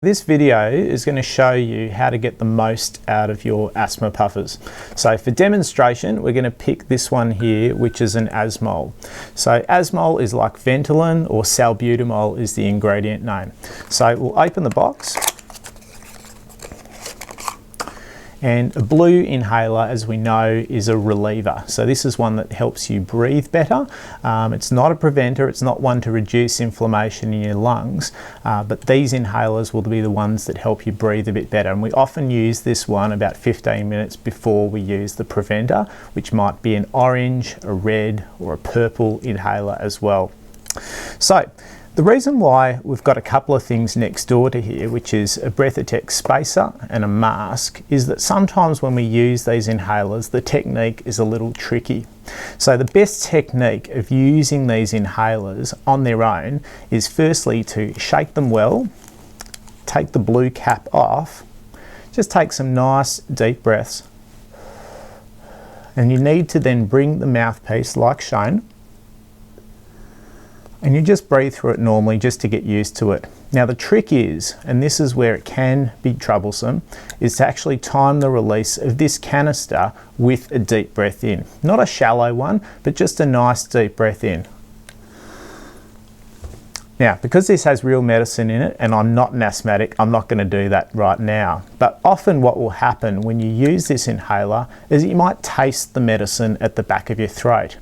This video is going to show you how to get the most out of your asthma puffers. So for demonstration, we're going to pick this one here, which is an asthmol. So asthmol is like Ventolin, or salbutamol is the ingredient name. So we'll open the box. And a blue inhaler, as we know, is a reliever. So this is one that helps you breathe better. It's not a preventer, it's not one to reduce inflammation in your lungs, but these inhalers will be the ones that help you breathe a bit better. And we often use this one about 15 minutes before we use the preventer, which might be an orange, a red, or a purple inhaler as well. So, the reason why we've got a couple of things next door to here, which is a Breathatex spacer and a mask, is that sometimes when we use these inhalers, the technique is a little tricky. So the best technique of using these inhalers on their own is firstly to shake them well, take the blue cap off, just take some nice deep breaths, and you need to then bring the mouthpiece like shown, and you just breathe through it normally just to get used to it. Now the trick is, and this is where it can be troublesome, is to actually time the release of this canister with a deep breath in. Not a shallow one, but just a nice deep breath in. Now, because this has real medicine in it, and I'm not an asthmatic, I'm not going to do that right now. But often what will happen when you use this inhaler is you might taste the medicine at the back of your throat.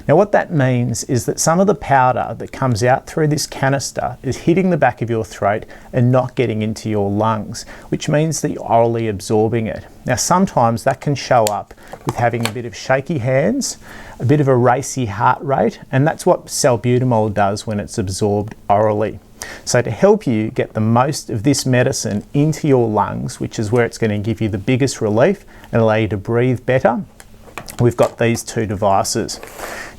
Now what that means is that some of the powder that comes out through this canister is hitting the back of your throat and not getting into your lungs, which means that you're orally absorbing it. Now sometimes that can show up with having a bit of shaky hands, a bit of a racy heart rate, and that's what salbutamol does when it's absorbed orally. So to help you get the most of this medicine into your lungs, which is where it's going to give you the biggest relief and allow you to breathe better, we've got these two devices.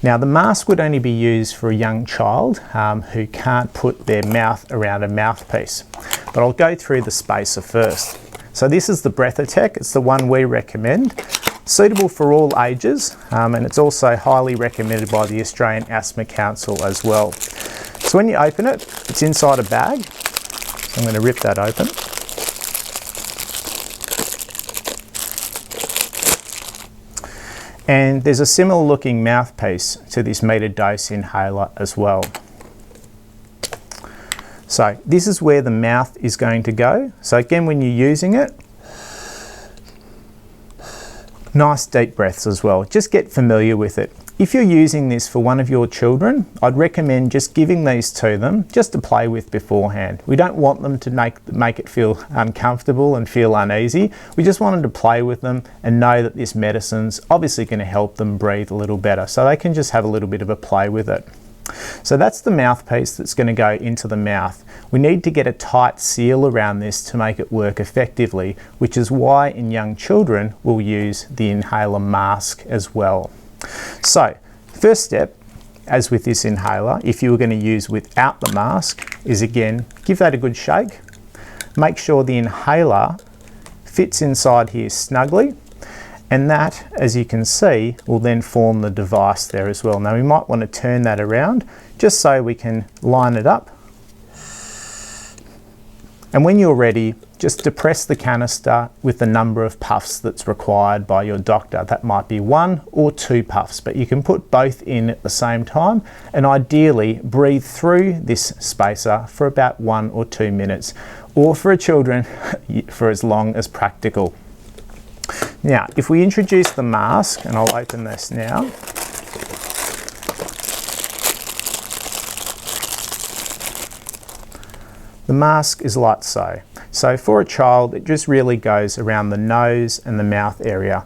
Now the mask would only be used for a young child who can't put their mouth around a mouthpiece. But I'll go through the spacer first. So this is the Breathatex, it's the one we recommend. Suitable for all ages, and it's also highly recommended by the Australian Asthma Council as well. So when you open it, it's inside a bag. So I'm going to rip that open. And there's a similar looking mouthpiece to this meter dose inhaler as well. So this is where the mouth is going to go. So again, when you're using it, nice deep breaths as well. Just get familiar with it. If you're using this for one of your children, I'd recommend just giving these to them just to play with beforehand. We don't want them to make it feel uncomfortable and feel uneasy. We just want them to play with them and know that this medicine's obviously going to help them breathe a little better, so they can just have a little bit of a play with it. So that's the mouthpiece that's going to go into the mouth. We need to get a tight seal around this to make it work effectively, which is why in young children we'll use the inhaler mask as well. So, first step, as with this inhaler, if you were going to use without the mask, is again, give that a good shake. Make sure the inhaler fits inside here snugly, and that, as you can see, will then form the device there as well. Now we might want to turn that around just so we can line it up. And when you're ready, just depress the canister with the number of puffs that's required by your doctor. That might be 1 or 2 puffs, but you can put both in at the same time, and ideally breathe through this spacer for about 1 or 2 minutes, or for children for as long as practical. Now, if we introduce the mask, and I'll open this now, the mask is like so. So for a child, it just really goes around the nose and the mouth area,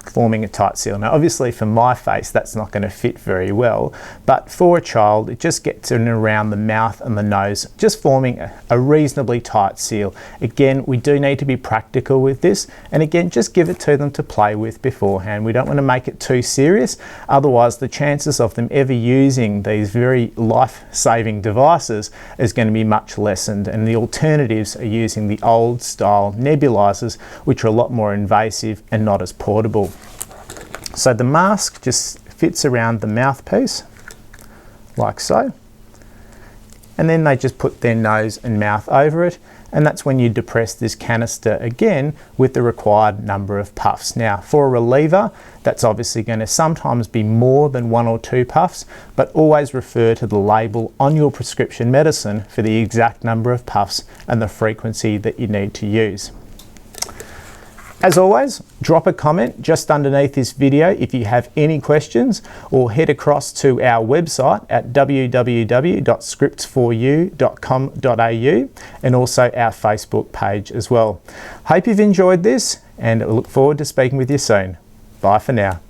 forming a tight seal. Now obviously for my face that's not going to fit very well, but for a child it just gets in around the mouth and the nose, just forming a reasonably tight seal. Again, we do need to be practical with this, and again, just give it to them to play with beforehand. We don't want to make it too serious, otherwise the chances of them ever using these very life-saving devices is going to be much lessened, and the alternatives are using the old style nebulizers, which are a lot more invasive and not as portable. So the mask just fits around the mouthpiece, like so. And then they just put their nose and mouth over it, and that's when you depress this canister again with the required number of puffs. Now, for a reliever, that's obviously going to sometimes be more than 1 or 2 puffs, but always refer to the label on your prescription medicine for the exact number of puffs and the frequency that you need to use. As always, drop a comment just underneath this video if you have any questions, or head across to our website at www.scripts4u.com.au and also our Facebook page as well. Hope you've enjoyed this, and I look forward to speaking with you soon. Bye for now.